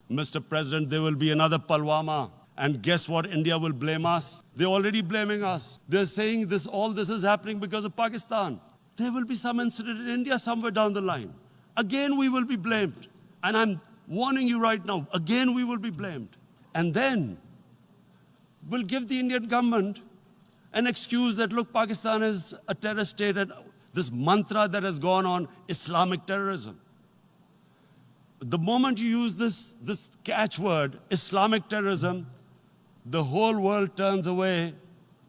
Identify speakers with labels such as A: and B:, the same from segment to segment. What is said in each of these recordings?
A: Mr. President, there will be another Pulwama. And guess what? India will blame us. They're already blaming us. They're saying all this is happening because of Pakistan. There will be some incident in India somewhere down the line. Again, we will be blamed. And I'm warning you right now, again, we will be blamed. And then we'll give the Indian government an excuse that, look, Pakistan is a terrorist state, and this mantra that has gone on, Islamic terrorism. The moment you use this catchword, Islamic terrorism, the whole world turns away.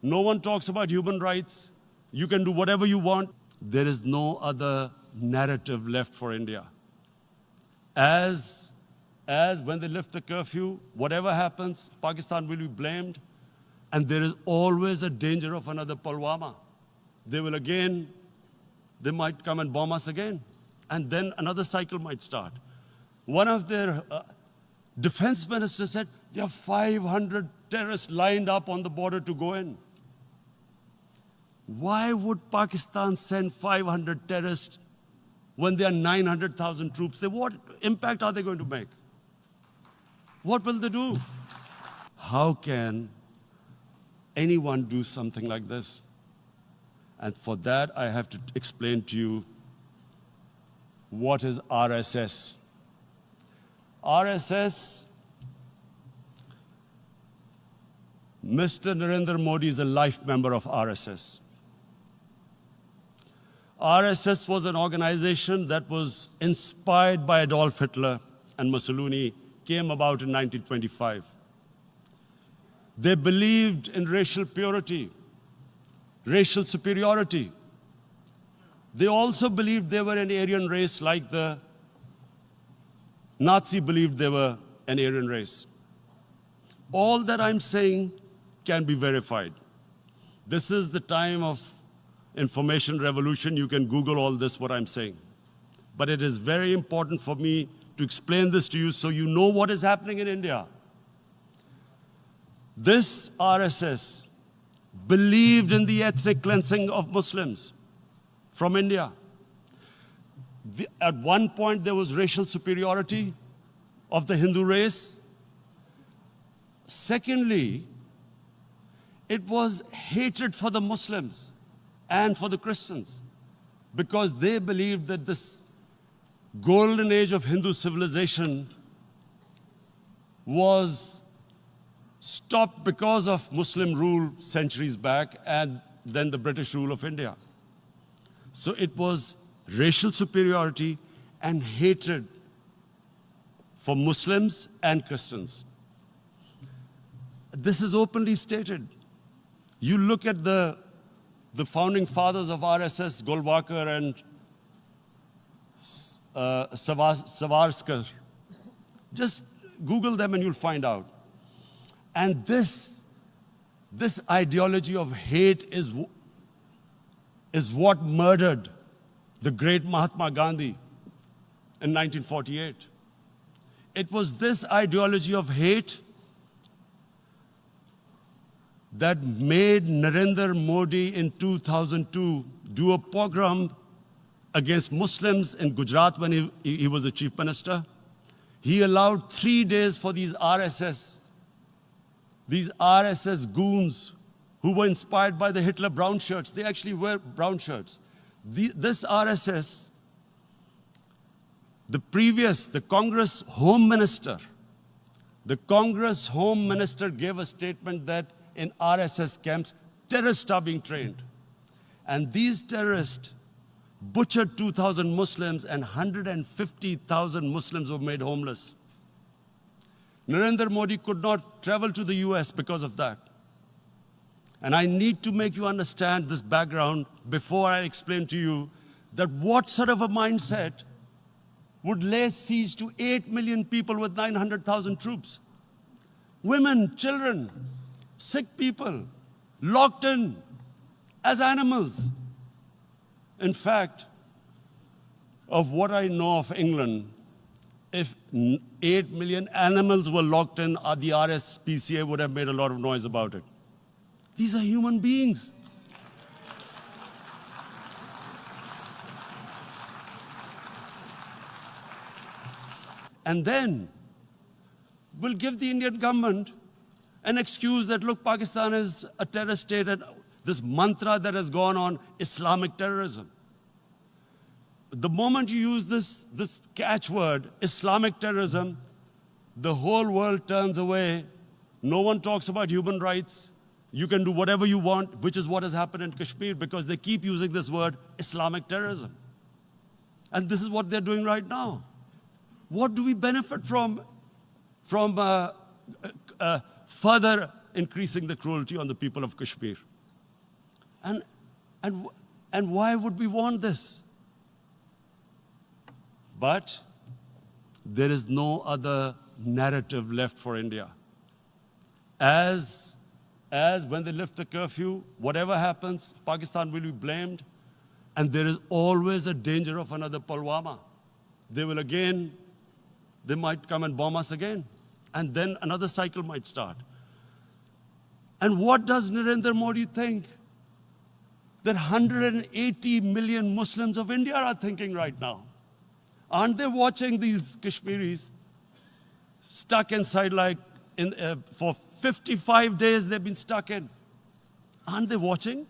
A: No one talks about human rights. You can do whatever you want. There is no other narrative left for India. As when they lift the curfew, whatever happens, Pakistan will be blamed. And there is always a danger of another Pulwama. They might come and bomb us again. And then another cycle might start. One of their defense ministers said, there are 500 terrorists lined up on the border to go in. Why would Pakistan send 500 terrorists when there are 900,000 troops? What impact are they going to make? What will they do? How can anyone do something like this? And for that, I have to explain to you what is RSS. RSS, Mr. Narendra Modi is a life member of RSS. RSS was an organization that was inspired by Adolf Hitler and Mussolini, came about in 1925. They believed in racial purity, racial superiority. They also believed they were an Aryan race like the Nazi believed they were an Aryan race. All that I'm saying can be verified. This is the time of information revolution. You can Google all this, what I'm saying. But it is very important for me to explain this to you so you know what is happening in India. This RSS believed in the ethnic cleansing of Muslims from India. At one point, there was racial superiority of the Hindu race. Secondly, it was hatred for the Muslims and for the Christians because they believed that this golden age of Hindu civilization was stopped because of Muslim rule centuries back and then the British rule of India. So it was racial superiority and hatred for Muslims and Christians. This is openly stated. You look at the founding fathers of RSS, Golwalkar and Savarkar. Just Google them and you'll find out. And this ideology of hate is what murdered the great Mahatma Gandhi in 1948. It was this ideology of hate that made Narendra Modi in 2002 do a pogrom against Muslims in Gujarat when he was the chief minister. He allowed 3 days for these RSS goons who were inspired by the Hitler brown shirts. They actually wear brown shirts. This RSS, the Congress Home Minister gave a statement that in RSS camps, terrorists are being trained. And these terrorists butchered 2,000 Muslims and 150,000 Muslims were made homeless. Narendra Modi could not travel to the US because of that. And I need to make you understand this background before I explain to you that what sort of a mindset would lay siege to 8 million people with 900,000 troops. Women, children, sick people, locked in as animals. In fact, of what I know of England, if 8 million animals were locked in, the RSPCA would have made a lot of noise about it. These are human beings. And then, will give the Indian government an excuse that, look, Pakistan is a terrorist state, and this mantra that has gone on, Islamic terrorism. The moment you use this catchword, Islamic terrorism, the whole world turns away. No one talks about human rights. You can do whatever you want, which is what has happened in Kashmir, because they keep using this word, Islamic terrorism. And this is what they're doing right now. What do we benefit from further increasing the cruelty on the people of Kashmir? And why would we want this? But there is no other narrative left for India. As when they lift the curfew, whatever happens, Pakistan will be blamed, and there is always a danger of another Pulwama. They might come and bomb us again, and then another cycle might start. And what does Narendra Modi think that 180 million Muslims of India are thinking right now? Aren't they watching these Kashmiris stuck inside for 55 days they've been stuck in? Aren't they watching?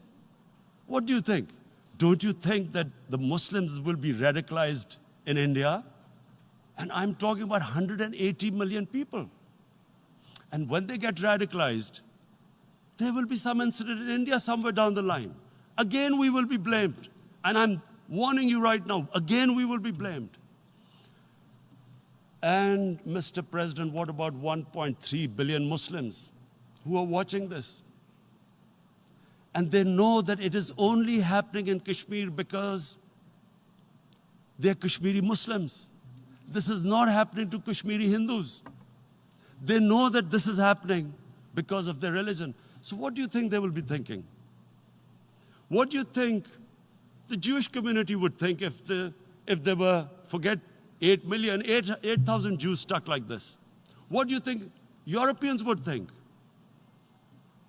A: What do you think? Don't you think that the Muslims will be radicalized in India? And I'm talking about 180 million people. And when they get radicalized, there will be some incident in India somewhere down the line. Again, we will be blamed. And I'm warning you right now, again, we will be blamed. And Mr. President, what about 1.3 billion Muslims who are watching this? And they know that it is only happening in Kashmir because they're Kashmiri Muslims. This is not happening to Kashmiri Hindus. They know that this is happening because of their religion. So what do you think they will be thinking? What do you think the Jewish community would think if there were, forget 8,000 Jews stuck like this? What do you think Europeans would think?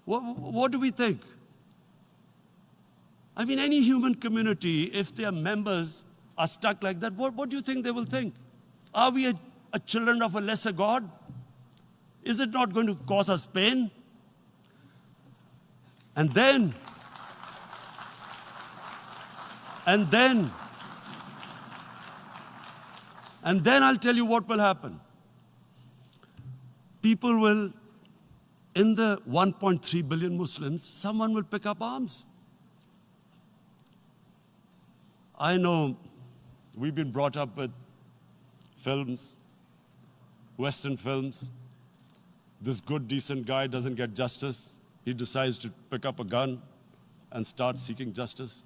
A: What do we think? I mean, any human community, if their members are stuck like that, what do you think they will think? Are we a children of a lesser God? Is it not going to cause us pain? And then I'll tell you what will happen. People will, in the 1.3 billion Muslims, someone will pick up arms. I know we've been brought up with films, Western films. This good, decent guy doesn't get justice. He decides to pick up a gun and start seeking justice.